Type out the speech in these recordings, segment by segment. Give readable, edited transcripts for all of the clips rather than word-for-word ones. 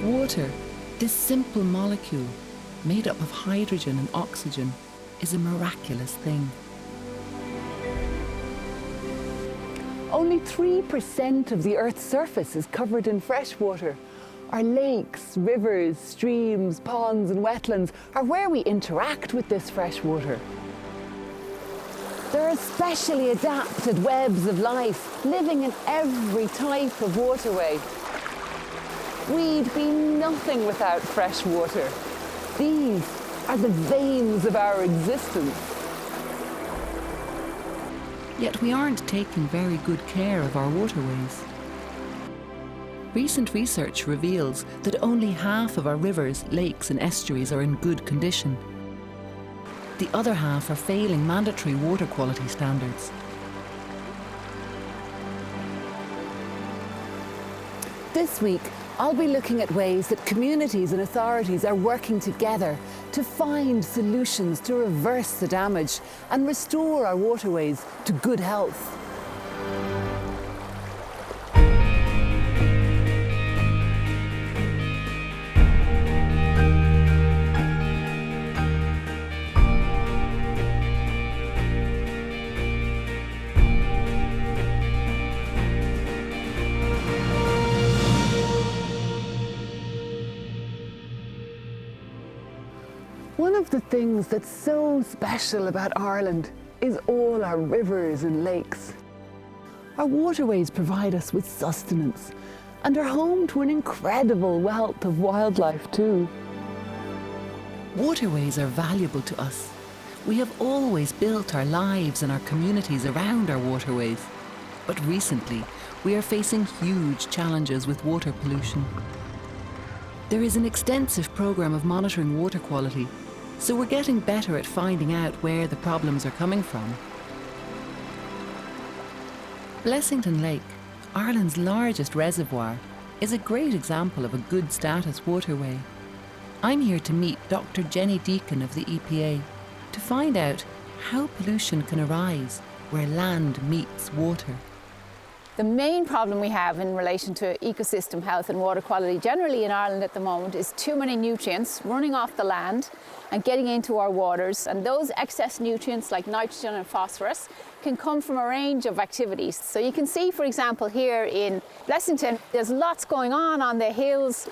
Water, this simple molecule, made up of hydrogen and oxygen, is a miraculous thing. Only 3% of the Earth's surface is covered in fresh water. Our lakes, rivers, streams, ponds and wetlands are where we interact with this fresh water. There are specially adapted webs of life living in every type of waterway. We'd be nothing without fresh water. These are the veins of our existence. Yet we aren't taking very good care of our waterways. Recent research reveals that only half of our rivers, lakes and estuaries are in good condition. The other half are failing mandatory water quality standards. This week, I'll be looking at ways that communities and authorities are working together to find solutions to reverse the damage and restore our waterways to good health. One of the things that's so special about Ireland is all our rivers and lakes. Our waterways provide us with sustenance and are home to an incredible wealth of wildlife too. Waterways are valuable to us. We have always built our lives and our communities around our waterways. But recently, we are facing huge challenges with water pollution. There is an extensive programme of monitoring water quality, so we're getting better at finding out where the problems are coming from. Blessington Lake, Ireland's largest reservoir, is a great example of a good status waterway. I'm here to meet Dr. Jenny Deacon of the EPA to find out how pollution can arise where land meets water. The main problem we have in relation to ecosystem health and water quality generally in Ireland at the moment is too many nutrients running off the land and getting into our waters, and those excess nutrients like nitrogen and phosphorus can come from a range of activities. So you can see, for example, here in Blessington, there's lots going on the hills,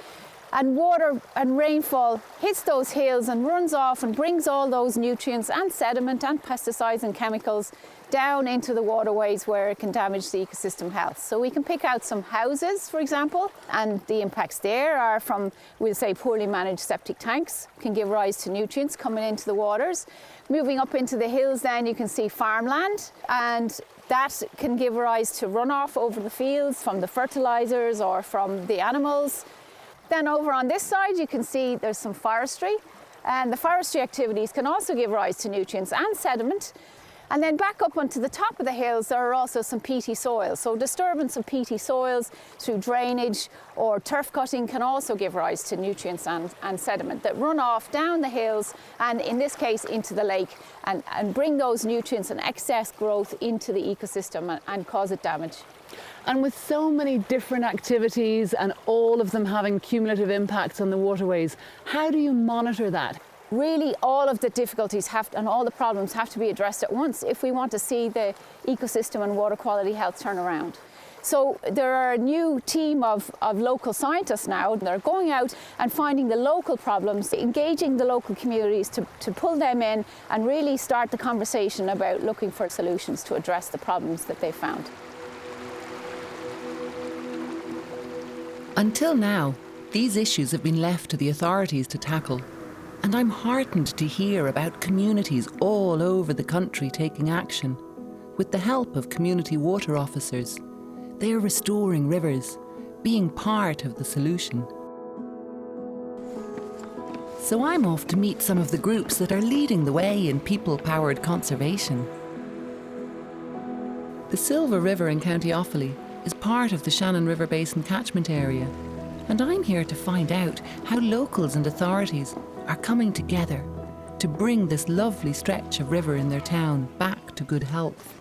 and water and rainfall hits those hills and runs off and brings all those nutrients and sediment and pesticides and chemicals down into the waterways where it can damage the ecosystem health. So we can pick out some houses, for example, and the impacts there are from, we'll say, poorly managed septic tanks can give rise to nutrients coming into the waters. Moving up into the hills then you can see farmland, and that can give rise to runoff over the fields from the fertilizers or from the animals. Then over on this side you can see there's some forestry, and the forestry activities can also give rise to nutrients and sediment. And then back up onto the top of the hills there are also some peaty soils. So disturbance of peaty soils through drainage or turf cutting can also give rise to nutrients and sediment that run off down the hills and in this case into the lake and bring those nutrients and excess growth into the ecosystem and cause it damage. And with so many different activities and all of them having cumulative impacts on the waterways, how do you monitor that? Really, all of the difficulties and all the problems have to be addressed at once if we want to see the ecosystem and water quality health turn around. So there are a new team of local scientists now. They're going out and finding the local problems, engaging the local communities to pull them in and really start the conversation about looking for solutions to address the problems that they found. Until now, these issues have been left to the authorities to tackle. And I'm heartened to hear about communities all over the country taking action. With the help of community water officers, they are restoring rivers, being part of the solution. So I'm off to meet some of the groups that are leading the way in people-powered conservation. The Silver River in County Offaly is part of the Shannon River Basin catchment area, and I'm here to find out how locals and authorities are coming together to bring this lovely stretch of river in their town back to good health.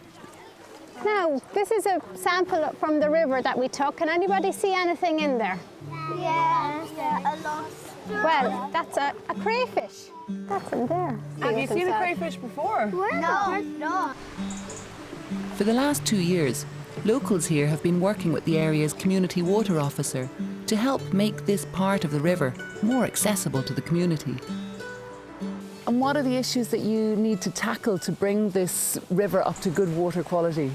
Now, this is a sample from the river that we took. Can anybody see anything in there? Yeah, a lot. Well, that's a crayfish. That's in there. Have you seen a crayfish before? No. For the last 2 years, locals here have been working with the area's community water officer to help make this part of the river more accessible to the community. And what are the issues that you need to tackle to bring this river up to good water quality?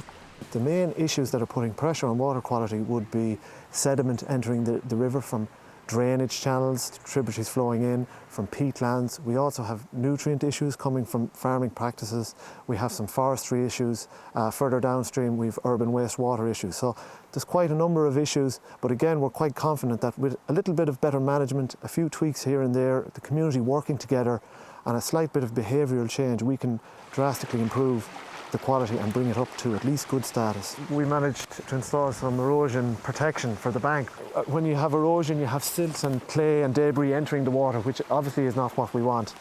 The main issues that are putting pressure on water quality would be sediment entering the river from drainage channels, tributaries flowing in, from peatlands. We also have nutrient issues coming from farming practices. We have some forestry issues. Further downstream, we've urban wastewater issues. So there's quite a number of issues, but again, we're quite confident that with a little bit of better management, a few tweaks here and there, the community working together, and a slight bit of behavioural change, we can drastically improve the quality and bring it up to at least good status. We managed to install some erosion protection for the bank. When you have erosion, you have silts and clay and debris entering the water, which obviously is not what we want.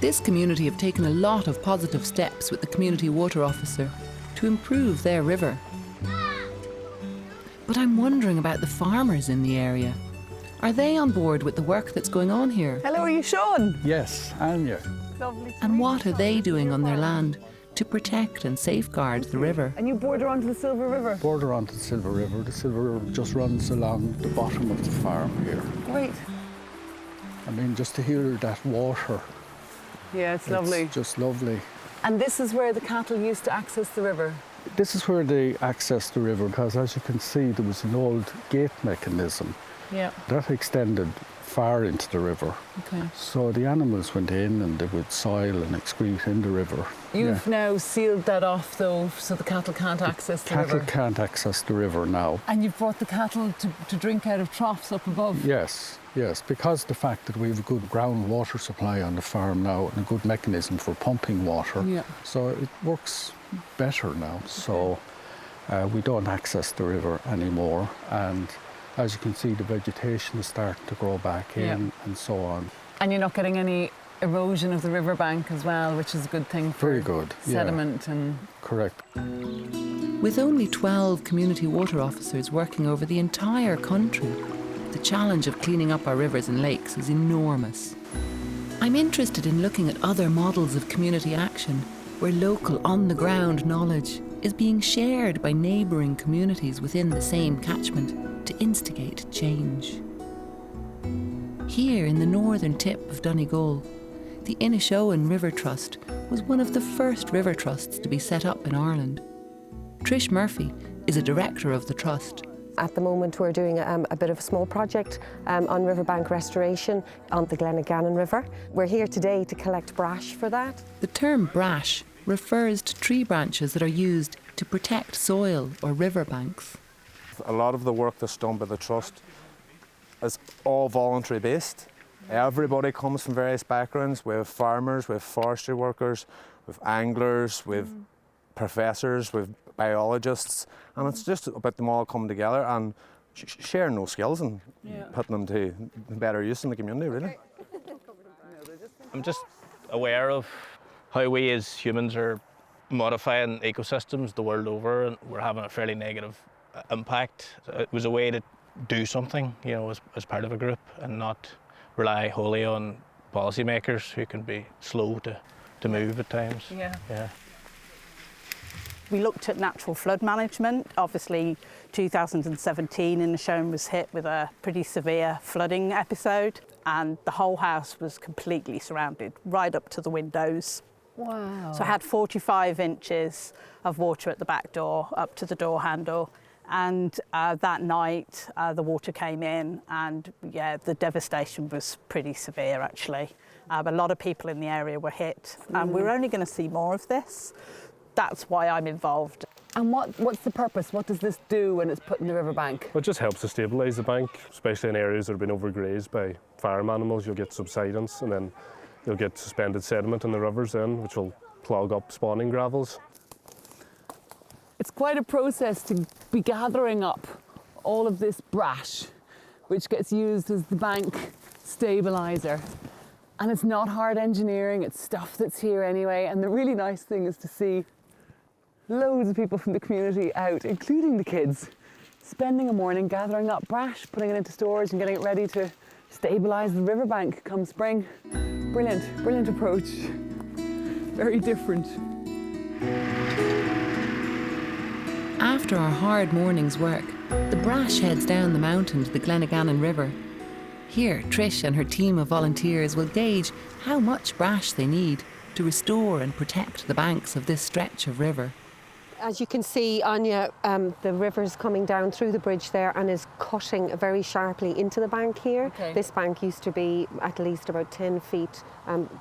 This community have taken a lot of positive steps with the community water officer to improve their river. But I'm wondering about the farmers in the area. Are they on board with the work that's going on here? Hello, are you Sean? Yes, Anja. Lovely. And what are they doing on their land to protect and safeguard the river? And you border onto the Silver River? Border onto the Silver River. The Silver River just runs along the bottom of the farm here. Great. I mean, just to hear that water. Yeah, it's lovely. It's just lovely. And this is where the cattle used to access the river? This is where they access the river because, as you can see, there was an old gate mechanism Yeah. that extended far into the river. Okay. So the animals went in and they would soil and excrete in the river. You've now sealed that off though, so the cattle can't access the Cattle river? can't access the river now. And you've brought the cattle to drink out of troughs up above? Yes, yes, because the fact that we have a good groundwater supply on the farm now and a good mechanism for pumping water, Yeah. so it works better now. So we don't access the river anymore, and as you can see, the vegetation is starting to grow back in and so on. And you're not getting any erosion of the riverbank as well, which is a good thing for Very good, sediment and... Correct. With only 12 community water officers working over the entire country, the challenge of cleaning up our rivers and lakes is enormous. I'm interested in looking at other models of community action where local, on-the-ground knowledge is being shared by neighbouring communities within the same catchment to instigate change. Here in the northern tip of Donegal, the Inishowen River Trust was one of the first river trusts to be set up in Ireland. Trish Murphy is a director of the trust. At the moment we're doing a bit of a small project on riverbank restoration on the Glenaganon River. We're here today to collect brash for that. The term brash refers to tree branches that are used to protect soil or riverbanks. A lot of the work that's done by the Trust is all voluntary based. Everybody comes from various backgrounds. We have farmers, we have forestry workers, we have anglers, we have professors, we have biologists, and it's just about them all coming together and sharing those skills and putting them to better use in the community, really. I'm just aware of how we as humans are modifying ecosystems the world over, and we're having a fairly negative impact. It was a way to do something, you know, as part of a group and not rely wholly on policymakers who can be slow to move at times. Yeah. We looked at natural flood management. Obviously, 2017 Inishowen was hit with a pretty severe flooding episode, and the whole house was completely surrounded, right up to the windows. Wow. So I had 45 inches of water at the back door, up to the door handle. And that night, the water came in, and the devastation was pretty severe, actually. A lot of people in the area were hit, and we're only going to see more of this. That's why I'm involved. And what's the purpose? What does this do when it's put in the riverbank? Well, it just helps to stabilise the bank, especially in areas that have been overgrazed by farm animals. You'll get subsidence, and then you'll get suspended sediment in the rivers then, which will clog up spawning gravels. It's quite a process to be gathering up all of this brash, which gets used as the bank stabiliser. And it's not hard engineering, it's stuff that's here anyway. And the really nice thing is to see Loads of people from the community out, including the kids, spending a morning gathering up brash, putting it into storage and getting it ready to stabilise the riverbank come spring. Brilliant, brilliant approach. Very different. After our hard morning's work, the brash heads down the mountain to the Glenaganon River. Here, Trish and her team of volunteers will gauge how much brash they need to restore and protect the banks of this stretch of river. As you can see, Anja, the river's coming down through the bridge there and is cutting very sharply into the bank here. Okay. This bank used to be at least about 10 feet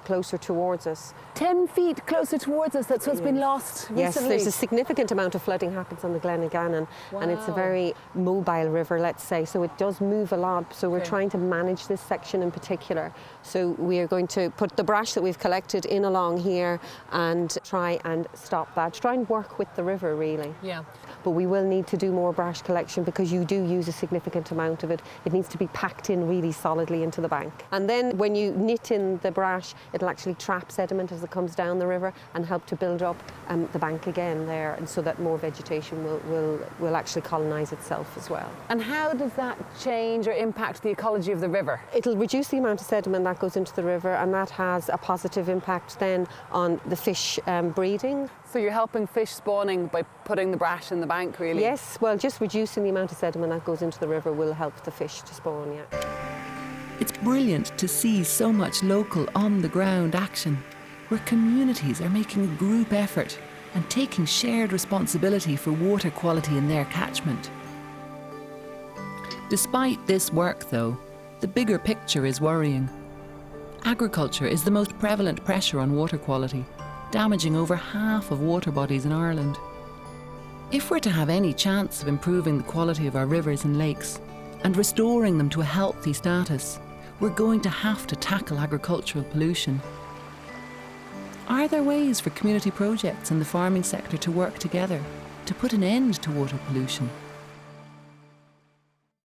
closer towards us. 10 feet closer towards us, that's what's been lost recently. Yes, there's a significant amount of flooding happens on the Glenaganon, and it's a very mobile river, let's say, so it does move a lot. So we're trying to manage this section in particular. So we are going to put the brash that we've collected in along here and try and stop that, try and work with the river really. Yeah. But we will need to do more brash collection because you do use a significant amount of it. It needs to be packed in really solidly into the bank. And then when you knit in the brash, it'll actually trap sediment as it comes down the river and help to build up the bank again there, and so that more vegetation will actually colonise itself as well. And how does that change or impact the ecology of the river? It'll reduce the amount of sediment that goes into the river, and that has a positive impact then on the fish breeding. So you're helping fish spawning by putting the brash in the bank, really? Yes, well, just reducing the amount of sediment that goes into the river will help the fish to spawn, yeah. It's brilliant to see so much local on-the-ground action, where communities are making a group effort and taking shared responsibility for water quality in their catchment. Despite this work, though, the bigger picture is worrying. Agriculture is the most prevalent pressure on water quality, damaging over half of water bodies in Ireland. If we're to have any chance of improving the quality of our rivers and lakes and restoring them to a healthy status, we're going to have to tackle agricultural pollution. Are there ways for community projects and the farming sector to work together to put an end to water pollution?